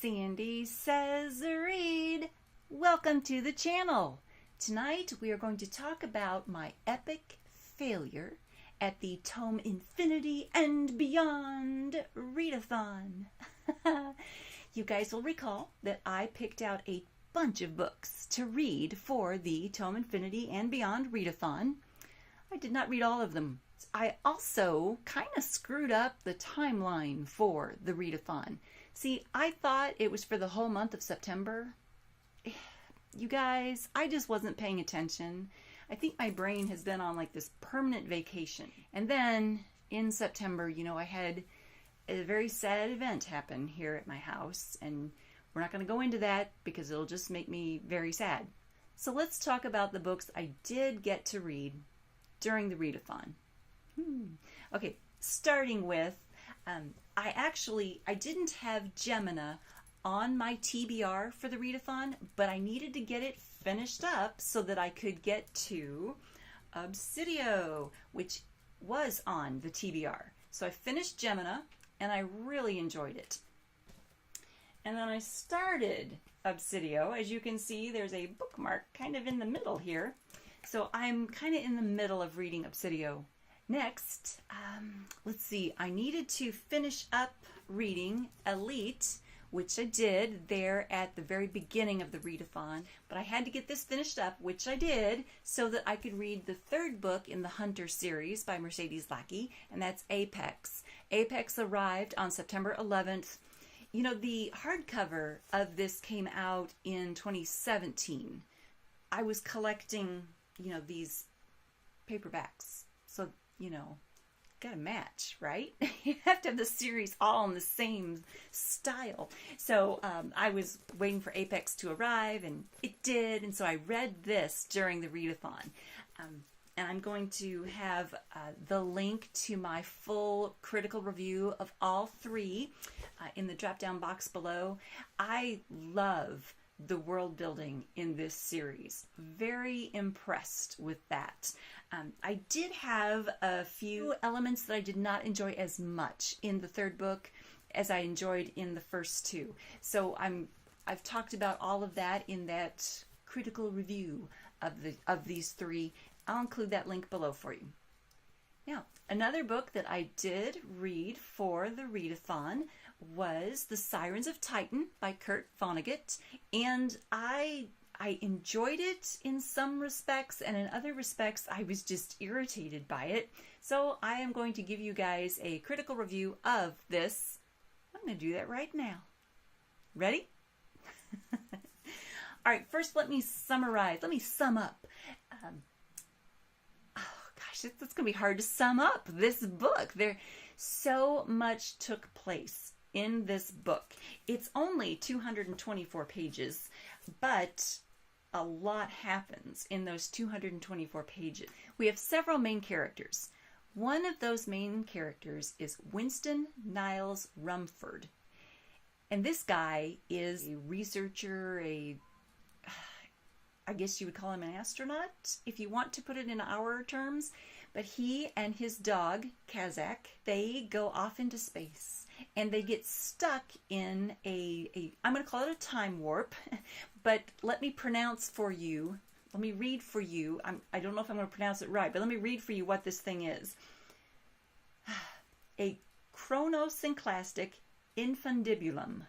Sandy Says Read. Welcome to the channel. Tonight we are going to talk about my epic failure at the Tome Infinity and Beyond Readathon. You guys will recall that I picked out a bunch of books to read for the Tome Infinity and Beyond Readathon. I did not read all of them. I also kind of screwed up the timeline for the readathon. See, I thought it was for the whole month of September. You guys, I just wasn't paying attention. I think my brain has been on like this permanent vacation. And then in September, I had a very sad event happen here at my house, and we're not going to go into that because it'll just make me very sad. So let's talk about the books I did get to read during the readathon. Okay, starting with, I didn't have Gemina on my TBR for the readathon, but I needed to get it finished up so that I could get to Obsidio, which was on the TBR. So I finished Gemina, and I really enjoyed it. And then I started Obsidio. As you can see, there's a bookmark kind of in the middle here. So I'm kind of in the middle of reading Obsidio. Next, let's see, I needed to finish up reading Elite, which I did there at the very beginning of the readathon, but I had to get this finished up, which I did, so that I could read the third book in the Hunter series by Mercedes Lackey, and that's Apex. Apex arrived on September 11th. The hardcover of this came out in 2017. I was collecting, these paperbacks. So, gotta match, right? You have to have the series all in the same style. So I was waiting for Apex to arrive, and it did. And so I read this during the readathon. And I'm going to have the link to my full critical review of all three in the drop-down box below. I love the world building in this series. Very impressed with that. I did have a few elements that I did not enjoy as much in the third book as I enjoyed in the first two. So I've talked about all of that in that critical review of these three. I'll include that link below for you. Now, another book that I did read for the readathon was The Sirens of Titan by Vonnegut, and I enjoyed it in some respects, and in other respects I was just irritated by it. So I am going to give you guys a critical review of this. I'm going to do that right now. Ready? All right, first let me summarize. Let me sum up. It's going to be hard to sum up this book. So much took place in this book. It's only 224 pages, but a lot happens in those 224 pages. We have several main characters. One of those main characters is Winston Niles Rumford. And this guy is a researcher, I guess you would call him an astronaut, if you want to put it in our terms. But he and his dog, Kazak, they go off into space. And they get stuck in I'm going to call it a time warp. But let me pronounce for you. Let me read for you. I don't know if I'm going to pronounce it right, but let me read for you what this thing is. A chronosynclastic infundibulum.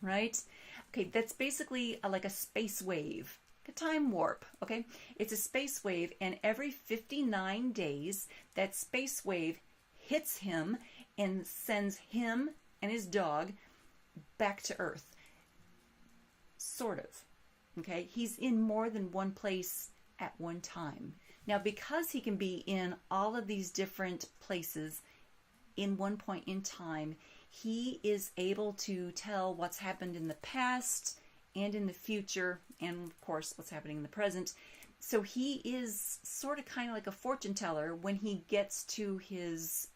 Right? Okay, that's basically like a space wave. A time warp, okay? It's a space wave, and every 59 days, that space wave hits him and sends him and his dog back to Earth. Sort of, okay? He's in more than one place at one time. Now, because he can be in all of these different places in one point in time, he is able to tell what's happened in the past and in the future, and of course what's happening in the present. So he is sort of kind of like a fortune teller when he gets to his,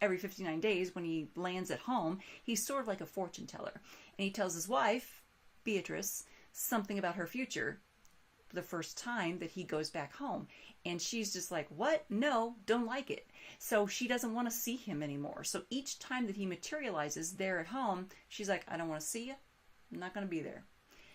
every 59 days when he lands at home. He's sort of like a fortune teller, and he tells his wife, Beatrice, something about her future the first time that he goes back home. And she's just like, what? No, don't like it. So she doesn't want to see him anymore. So each time that he materializes there at home, she's like, I don't want to see you. I'm not going to be there.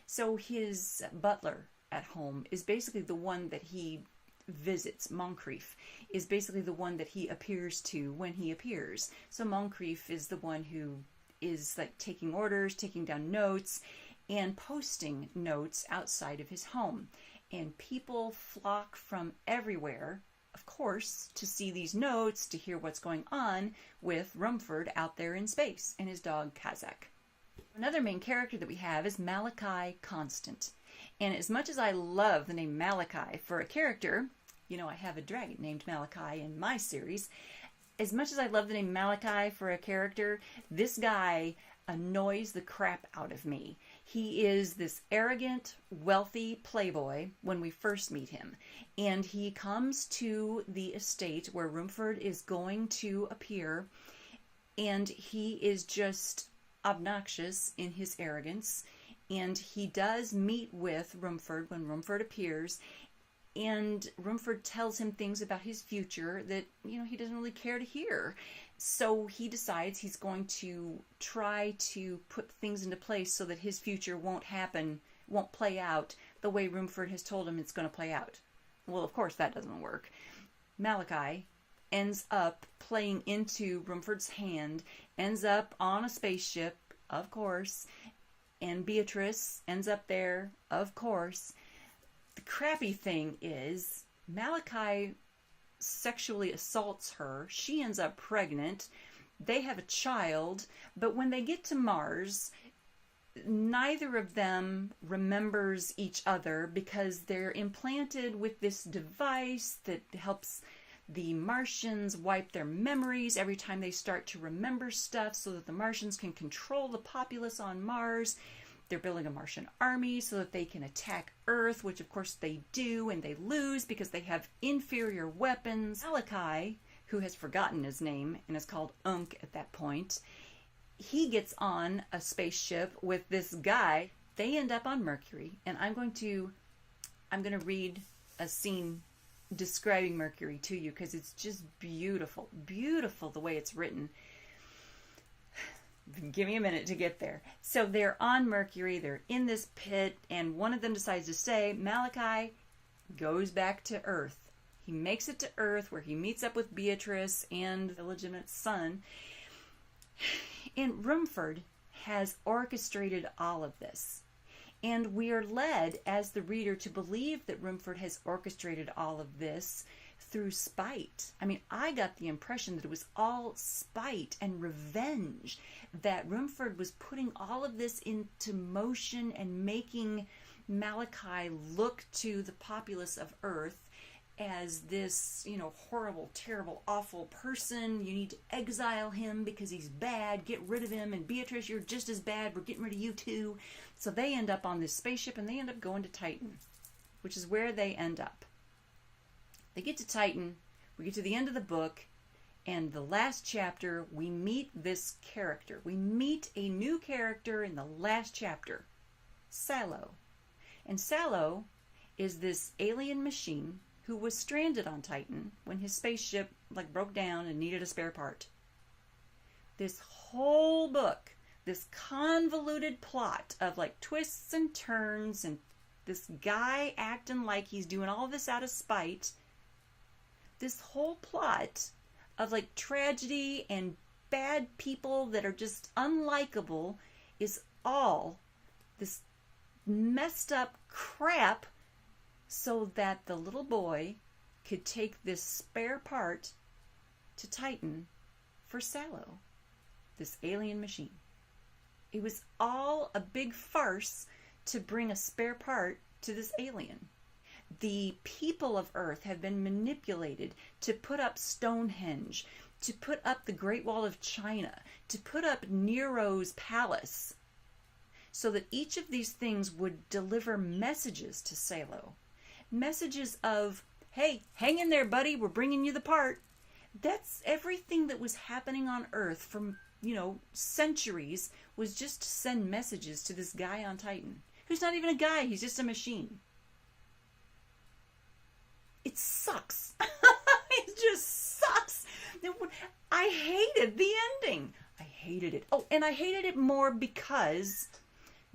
So his butler at home is basically the one that he visits. Moncrief is basically the one that he appears to when he appears. So Moncrief is the one who is like taking orders, taking down notes, and posting notes outside of his home. And people flock from everywhere, of course, to see these notes, to hear what's going on with Rumford out there in space and his dog Kazakh. Another main character that we have is Malachi Constant. And as much as I love the name Malachi for a character, you know, I have a dragon named Malachi in my series. As much as I love the name Malachi for a character, this guy annoys the crap out of me. He is this arrogant, wealthy playboy when we first meet him. And he comes to the estate where Rumford is going to appear, and he is just obnoxious in his arrogance. And he does meet with Rumford when Rumford appears, and Rumford tells him things about his future that, you know, he doesn't really care to hear. So he decides he's going to try to put things into place so that his future won't play out the way Rumford has told him it's going to play out. Well, of course, that doesn't work. Malachi ends up playing into Rumford's hand, ends up on a spaceship, of course, and Beatrice ends up there, of course. The crappy thing is Malachi sexually assaults her. She ends up pregnant. They have a child, but when they get to Mars, neither of them remembers each other because they're implanted with this device that helps the Martians wipe their memories every time they start to remember stuff so that the Martians can control the populace on Mars. They're building a Martian army so that they can attack Earth, which of course they do, and they lose because they have inferior weapons. Malachi, who has forgotten his name and is called Unk at that point, he gets on a spaceship with this guy. They end up on Mercury, and I'm going to read a scene describing Mercury to you because it's just beautiful. Beautiful the way it's written. Give me a minute to get there. So they're on Mercury, they're in this pit, and one of them decides to stay. Malachi goes back to Earth. He makes it to Earth where he meets up with Beatrice and the illegitimate son. And Rumford has orchestrated all of this. And we are led as the reader to believe that Rumford has orchestrated all of this through spite. I mean, I got the impression that it was all spite and revenge, that Rumford was putting all of this into motion and making Malachi look to the populace of Earth as this, you know, horrible, terrible, awful person. You need to exile him because he's bad. Get rid of him. And Beatrice, you're just as bad. We're getting rid of you too. So they end up on this spaceship and they end up going to Titan, which is where they end up. They get to Titan. We get to the end of the book. And the last chapter, we meet this character. We meet a new character in the last chapter, Sallow. And Sallow is this alien machine who was stranded on Titan when his spaceship broke down and needed a spare part. This whole book, this convoluted plot of twists and turns and this guy acting like he's doing all this out of spite, this whole plot of tragedy and bad people that are just unlikable is all this messed up crap so that the little boy could take this spare part to Titan for Sallow, this alien machine. It was all a big farce to bring a spare part to this alien. The people of Earth have been manipulated to put up Stonehenge, to put up the Great Wall of China, to put up Nero's palace, so that each of these things would deliver messages to Sallow. Messages of, hey, hang in there, buddy, we're bringing you the part. That's everything that was happening on Earth from, centuries, was just to send messages to this guy on Titan, who's not even a guy, he's just a machine. it sucks. It just sucks. I hated the ending. I hated it. Oh, and I hated it more because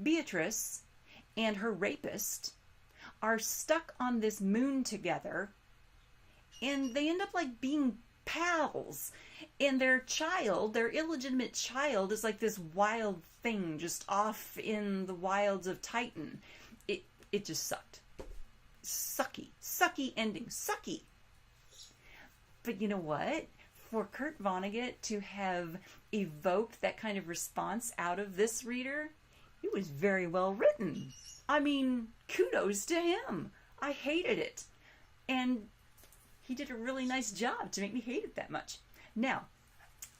Beatrice and her rapist are stuck on this moon together, and they end up like being pals. And their child, their illegitimate child, is like this wild thing just off in the wilds of Titan. It just sucked. Sucky ending. Sucky. But you know what? For Kurt Vonnegut to have evoked that kind of response out of this reader, it was very well written. I mean, kudos to him. I hated it. And he did a really nice job to make me hate it that much. Now,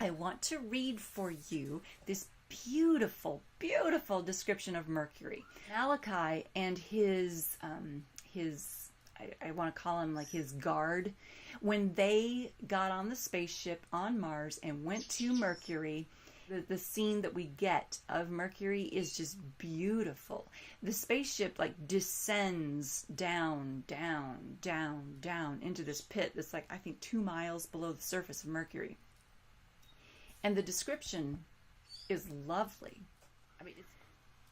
I want to read for you this beautiful, beautiful description of Mercury. Malachi and his I want to call him like his guard, when they got on the spaceship on Mars and went to Mercury, the scene that we get of Mercury is just beautiful. The spaceship like descends down into this pit that's like, I think 2 miles below the surface of Mercury. And the description is lovely. I mean,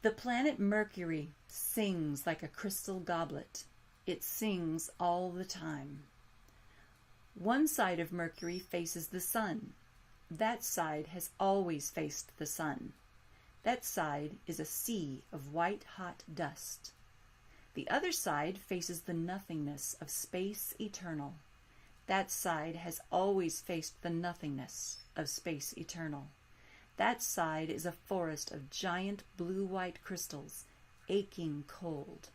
the planet Mercury sings like a crystal goblet. It sings all the time. One side of Mercury faces the sun. That side has always faced the sun. That side is a sea of white-hot dust. The other side faces the nothingness of space eternal. That side has always faced the nothingness of space eternal. That side is a forest of giant blue-white crystals, aching cold.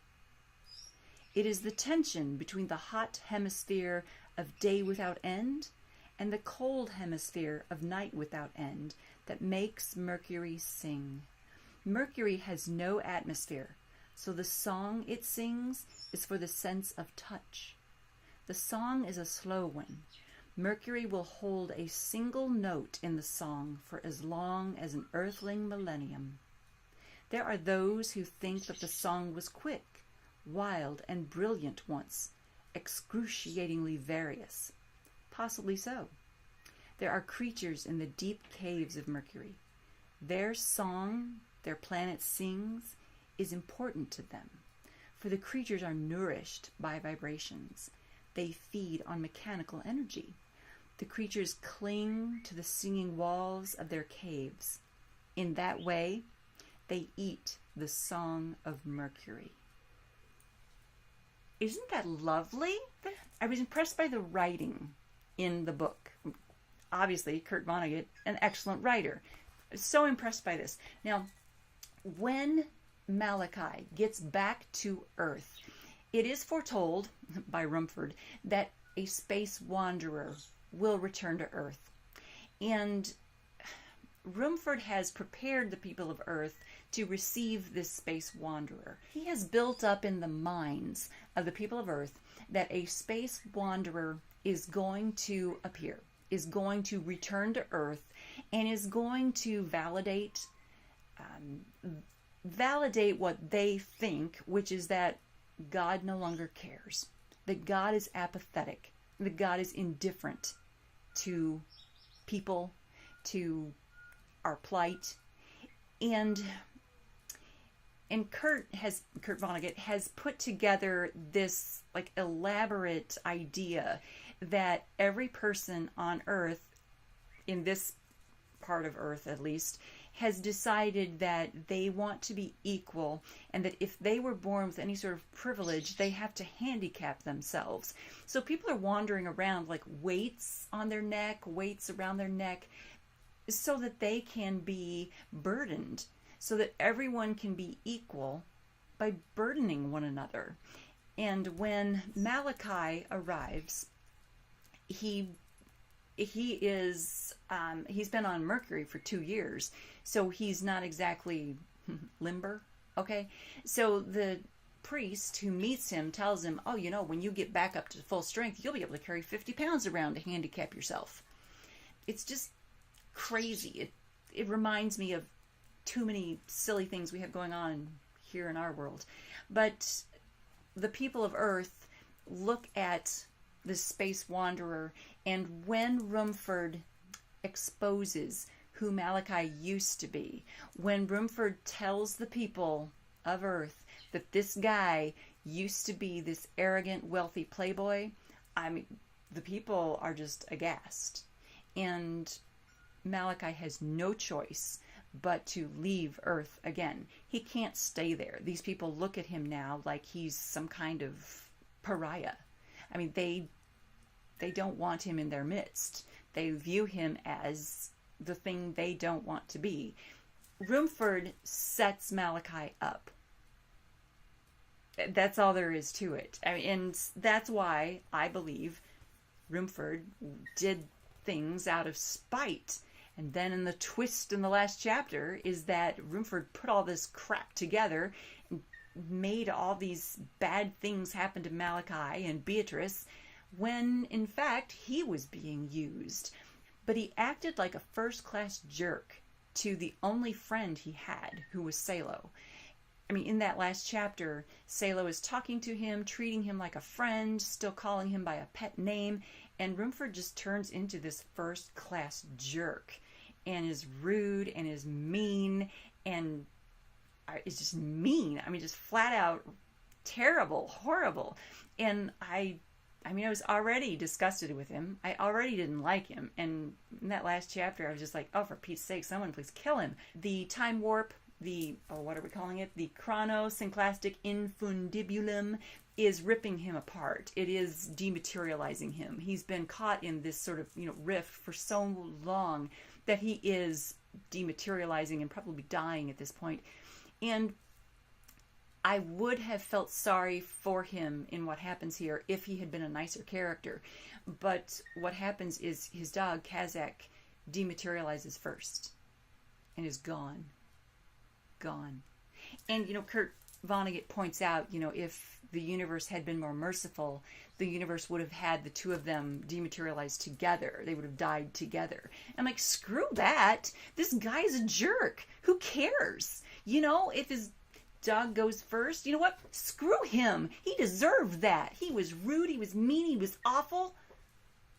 It is the tension between the hot hemisphere of day without end and the cold hemisphere of night without end that makes Mercury sing. Mercury has no atmosphere, so the song it sings is for the sense of touch. The song is a slow one. Mercury will hold a single note in the song for as long as an earthling millennium. There are those who think that the song was quick, wild, and brilliant once, excruciatingly various. Possibly so. There are creatures in the deep caves of Mercury. Their song, their planet sings, is important to them, for the creatures are nourished by vibrations. They feed on mechanical energy. The creatures cling to the singing walls of their caves. In that way, they eat the song of Mercury. Isn't that lovely? I was impressed by the writing in the book. Obviously, Kurt Vonnegut, an excellent writer. So impressed by this. Now, when Malachi gets back to Earth, it is foretold by Rumford that a space wanderer will return to Earth. And Rumford has prepared the people of Earth to receive this space wanderer. He has built up in the minds of the people of Earth that a space wanderer is going to appear, is going to return to Earth, and is going to validate what they think, which is that God no longer cares, that God is apathetic, that God is indifferent to people, to our plight. And Kurt Vonnegut has put together this like elaborate idea that every person on Earth, in this part of Earth at least, has decided that they want to be equal, and that if they were born with any sort of privilege, they have to handicap themselves. So people are wandering around like weights on their neck, weights around their neck, so that they can be burdened, so that everyone can be equal by burdening one another. And when Malachi arrives, he's been on Mercury for 2 years, so he's not exactly limber, okay? So the priest who meets him tells him, oh, when you get back up to full strength, you'll be able to carry 50 pounds around to handicap yourself. It's just crazy. It reminds me of too many silly things we have going on here in our world. But the people of Earth look at this space wanderer, and when Rumford exposes who Malachi used to be, when Rumford tells the people of Earth that this guy used to be this arrogant, wealthy playboy, I mean, the people are just aghast. And Malachi has no choice but to leave Earth again. He can't stay there. These people look at him now like he's some kind of pariah. I mean, they don't want him in their midst. They view him as the thing they don't want to be. Rumford sets Malachi up. That's all there is to it. I mean, and that's why I believe Rumford did things out of spite. And then in the twist in the last chapter is that Rumford put all this crap together and made all these bad things happen to Malachi and Beatrice when, in fact, he was being used. But he acted like a first-class jerk to the only friend he had, who was Salo. I mean, in that last chapter, Salo is talking to him, treating him like a friend, still calling him by a pet name, and Rumford just turns into this first-class jerk and is rude and is mean and is just mean. I mean, just flat out terrible, horrible. And I was already disgusted with him. I already didn't like him. And in that last chapter, I was just like, oh, for Pete's sake, someone please kill him. The time warp, what are we calling it? The chronosynclastic infundibulum is ripping him apart. It is dematerializing him. He's been caught in this sort of, rift for so long that he is dematerializing and probably dying at this point. And I would have felt sorry for him in what happens here if he had been a nicer character. But what happens is his dog, Kazak, dematerializes first and is gone. Gone. And, Kurt Vonnegut points out, if the universe had been more merciful, the universe would have had the two of them dematerialize together. They would have died together. I'm like, screw that. This guy is a jerk. Who cares? If his dog goes first, you know what? Screw him. He deserved that. He was rude. He was mean. He was awful.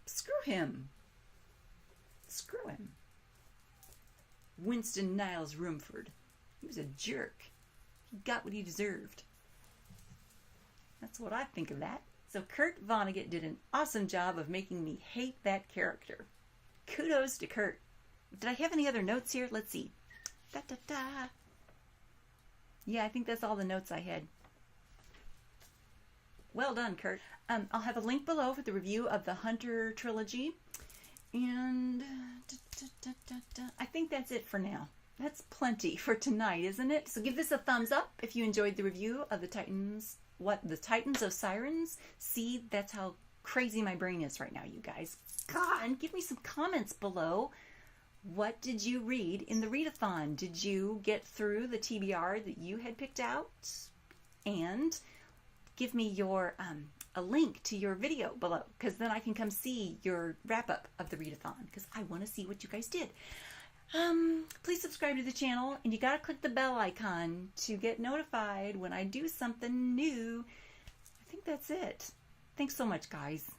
Screw him. Screw him. Winston Niles Rumford. He was a jerk. He got what he deserved. That's what I think of that. So Kurt Vonnegut did an awesome job of making me hate that character. Kudos to Kurt. Did I have any other notes here? Let's see. Yeah, I think that's all the notes I had. Well done, Kurt. I'll have a link below for the review of the Hunter trilogy. And I think that's it for now. That's plenty for tonight, isn't it? So give this a thumbs up if you enjoyed the review of the Titans. The Titans of Sirens. See, that's how crazy my brain is right now, you guys. God, and give me some comments below. What did you read in the readathon? Did you get through the TBR that you had picked out? And give me your a link to your video below, because then I can come see your wrap-up of the readathon, because I want to see what you guys did. Please subscribe to the channel, and you gotta click the bell icon to get notified when I do something new. I think that's it. Thanks so much, guys.